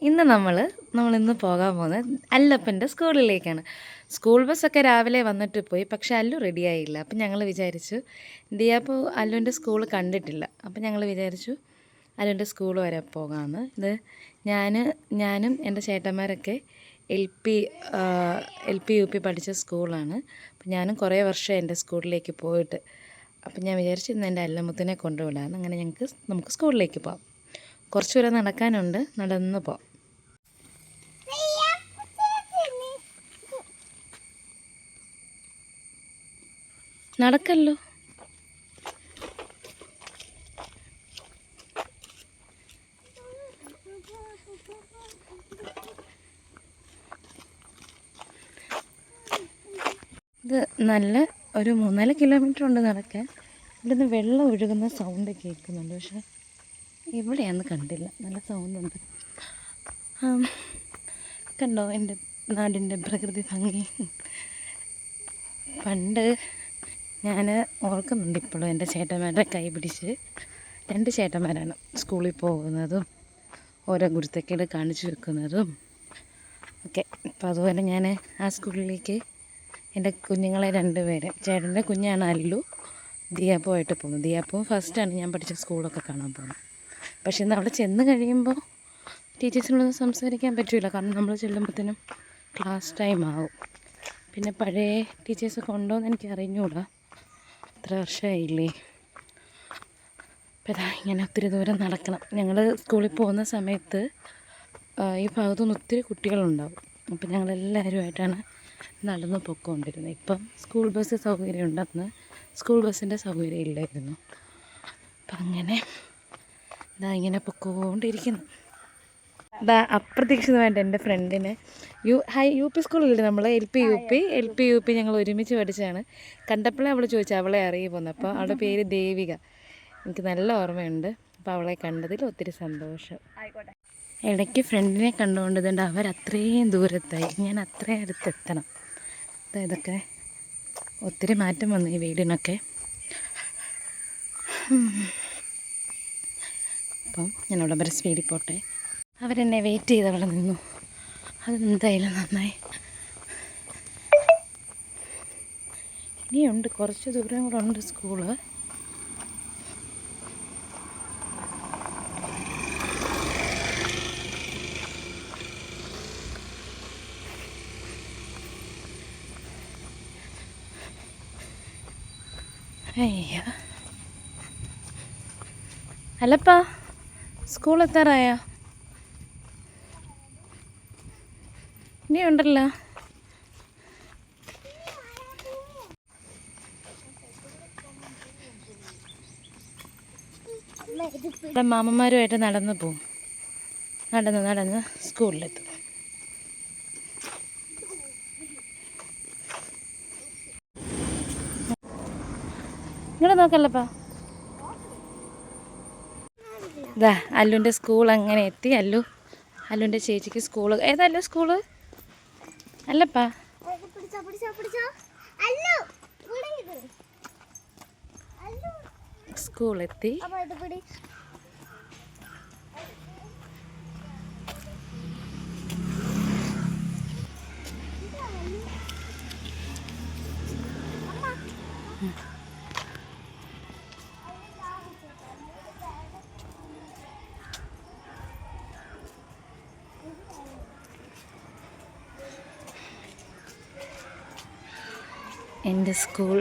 ഇന്ന് നമ്മളിന്ന് പോകാൻ പോകുന്നത് അല്ലപ്പൻ്റെ സ്കൂളിലേക്കാണ്. സ്കൂൾ ബസ്സൊക്കെ രാവിലെ വന്നിട്ട് പോയി, പക്ഷെ അല്ലു റെഡിയായില്ല. അപ്പം ഞങ്ങൾ വിചാരിച്ചു ദിയാപ്പോൾ അല്ലുവിൻ്റെ സ്കൂൾ കണ്ടിട്ടില്ല. അപ്പം ഞങ്ങൾ വിചാരിച്ചു അല്ലുവിൻ്റെ സ്കൂൾ വരെ പോകാമെന്ന്. ഇത് ഞാനും എൻ്റെ ചേട്ടന്മാരൊക്കെ എൽ പി യു പി പഠിച്ച സ്കൂളാണ്. അപ്പം ഞാനും കുറേ വർഷം എൻ്റെ സ്കൂളിലേക്ക് പോയിട്ട്. അപ്പം ഞാൻ വിചാരിച്ചു ഇന്ന് എൻ്റെ അല്ലമുത്തിനെ കൊണ്ടുവിടാമെന്ന്. അങ്ങനെ നമുക്ക് സ്കൂളിലേക്ക് പോകാം. കുറച്ച് ദൂരം നടക്കാനുണ്ട്, നടന്ന് പോകാം. നടക്കല്ലോ. ഇത് നല്ല ഒരു 3-4 കിലോമീറ്റർ ഉണ്ട് നടക്കാൻ. ഇവിടുന്ന് വെള്ളം ഒഴുകുന്ന സൗണ്ട് കേൾക്കുന്നുണ്ട്, പക്ഷെ എവിടെയാണെന്ന് കണ്ടില്ല. നല്ല സൗണ്ടുണ്ട്. കണ്ടോ എൻ്റെ നാടിൻ്റെ പ്രകൃതി ഭംഗി. പണ്ട് ഞാൻ ഓർക്കുന്നുണ്ട് ഇപ്പോഴും എൻ്റെ ചേട്ടന്മാരുടെ കൈ പിടിച്ച് 2 ചേട്ടന്മാരാണ് സ്കൂളിൽ പോകുന്നതും ഓരോ ഗുരുത്തക്കേട് കാണിച്ചു വെക്കുന്നതും ഒക്കെ. അപ്പോൾ അതുപോലെ ഞാൻ ആ സ്കൂളിലേക്ക് എൻ്റെ കുഞ്ഞുങ്ങളെ 2 പേരെ, ചേട്ടൻ്റെ കുഞ്ഞാണ് അല്ലു, ദിയാപ്പോ ആയിട്ട് പോകുന്നു. ദിയാപ്പോ ഫസ്റ്റാണ് ഞാൻ പഠിച്ച സ്കൂളൊക്കെ കാണാൻ പോകുന്നത്. പക്ഷേ ഇന്ന് അവിടെ ചെന്ന് കഴിയുമ്പോൾ ടീച്ചേഴ്സിനോടൊന്നും സംസാരിക്കാൻ പറ്റില്ല, കാരണം നമ്മൾ ചെല്ലുമ്പോഴത്തേനും ക്ലാസ് ടൈം ആവും. പിന്നെ പഴയ ടീച്ചേഴ്സൊക്കെ ഉണ്ടോയെന്ന് എനിക്ക് അറിഞ്ഞുകൂടാ, എത്ര വർഷമായില്ലേ. അപ്പോൾ ഇതാ ഇങ്ങനെ ഒത്തിരി ദൂരം നടക്കണം. ഞങ്ങൾ സ്കൂളിൽ പോകുന്ന സമയത്ത് ഈ ഭാഗത്തുനിന്ന് ഒത്തിരി കുട്ടികളുണ്ടാവും. അപ്പം ഞങ്ങളെല്ലാവരുമായിട്ടാണ് നടന്ന് പൊയ്ക്കൊണ്ടിരുന്നത്. ഇപ്പം സ്കൂൾ ബസ് സൗകര്യം ഉണ്ടെന്ന് സ്കൂൾ ബസ്സിൻ്റെ സൗകര്യം ഇല്ലായിരുന്നു. അപ്പം അങ്ങനെ ഇങ്ങനെ പൊയ്ക്കൊണ്ടിരിക്കുന്നു. അപ്രതീക്ഷിതമായിട്ട് എൻ്റെ ഫ്രണ്ടിനെ യു പി സ്കൂളിൽ നമ്മൾ എൽ പി യു പി ഞങ്ങൾ ഒരുമിച്ച് പഠിച്ചതാണ്. കണ്ടപ്പോഴേ അവൾ ചോദിച്ചു അവളെ അറിയുമെന്ന്. അപ്പോൾ അവളുടെ പേര് ദേവിക, എനിക്ക് നല്ല ഓർമ്മയുണ്ട്. അപ്പോൾ അവളെ കണ്ടതിൽ ഒത്തിരി സന്തോഷം. ഇടയ്ക്ക് ഫ്രണ്ടിനെ കണ്ടുകൊണ്ടതുകൊണ്ട് അവരത്രയും ദൂരത്തായി, ഞാൻ അത്രയും അടുത്തെത്തണം. ഇതൊക്കെ ഒത്തിരി മാറ്റം വന്നു ഈ വീടിനൊക്കെ. അപ്പം ഞാനവിടെ വരെ സ്പീഡിൽ പോട്ടെ. അവരെന്നെ വെയിറ്റ് ചെയ്ത് അവിടെ നിന്നു, അതെന്തായാലും നന്നായി. ഇനിയുണ്ട്, കുറച്ച് ദൂരം കൂടെ ഉണ്ട് സ്കൂള്. അയ്യോ, അല്ലപ്പാ സ്കൂൾ എത്താറായോ? ഇനിയുണ്ടല്ലോ. ഇവിടെ മാമന്മാരുമായിട്ട് നടന്ന് പോവും. നടന്ന് സ്കൂളിലെത്തും. ഇങ്ങോട്ട് നോക്കല്ലപ്പാ. ഇതാ അല്ലുവിൻ്റെ സ്കൂൾ അങ്ങനെ എത്തി. അല്ലുവിൻ്റെ ചേച്ചിക്ക് സ്കൂൾ ഏതല്ലോ സ്കൂള് അല്ലപ്പാ. സ്കൂളെത്തി. എൻ്റെ സ്കൂൾ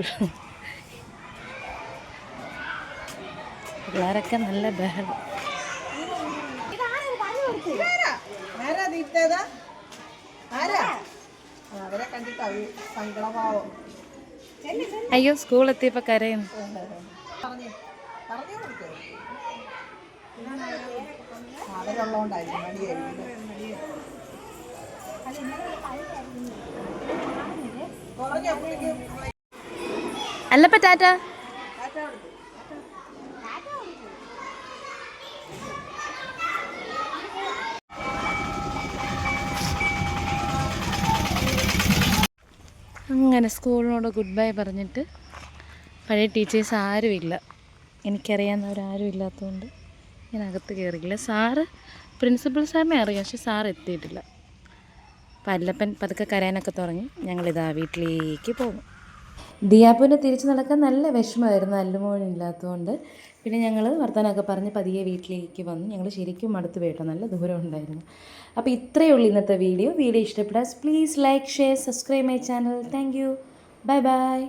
പിള്ളേരൊക്കെ നല്ല ബഹളം. അയ്യോ, സ്കൂളെത്തിയപ്പോൾ കരയുന്നു. അല്ലപ്പ ടാറ്റ. അങ്ങനെ സ്കൂളിനോട് ഗുഡ് ബൈ പറഞ്ഞിട്ട് പഴയ ടീച്ചേഴ്സ് ആരുമില്ല, എനിക്കറിയാവുന്നവരാരും ഇല്ലാത്തതുകൊണ്ട് ഞാൻ അകത്ത് കയറിയില്ല. സാറ് പ്രിൻസിപ്പൽ സാറിനെ അറിയാം, പക്ഷെ സാർ എത്തിയിട്ടില്ല. അപ്പം അല്ലപ്പൻ പതുക്കെ കരയാനൊക്കെ തുടങ്ങി. ഞങ്ങളിതാ വീട്ടിലേക്ക് പോകും. ദിയാപ്പൂനെ തിരിച്ച് നടക്കാൻ നല്ല വിഷമമായിരുന്നു അല്ലുമോനില്ലാത്തതുകൊണ്ട്. പിന്നെ ഞങ്ങൾ വർത്തമാനമൊക്കെ പറഞ്ഞ് പതിയെ വീട്ടിലേക്ക് വന്നു. ഞങ്ങൾ ശരിക്കും അടുത്ത് പോയിട്ടോ, നല്ല ദൂരം ഉണ്ടായിരുന്നു. അപ്പോൾ ഇത്രയേ ഉള്ളൂ ഇന്നത്തെ വീഡിയോ. വീഡിയോ ഇഷ്ടപ്പെട്ടാൽ please like, share, subscribe my channel. Thank you. Bye bye.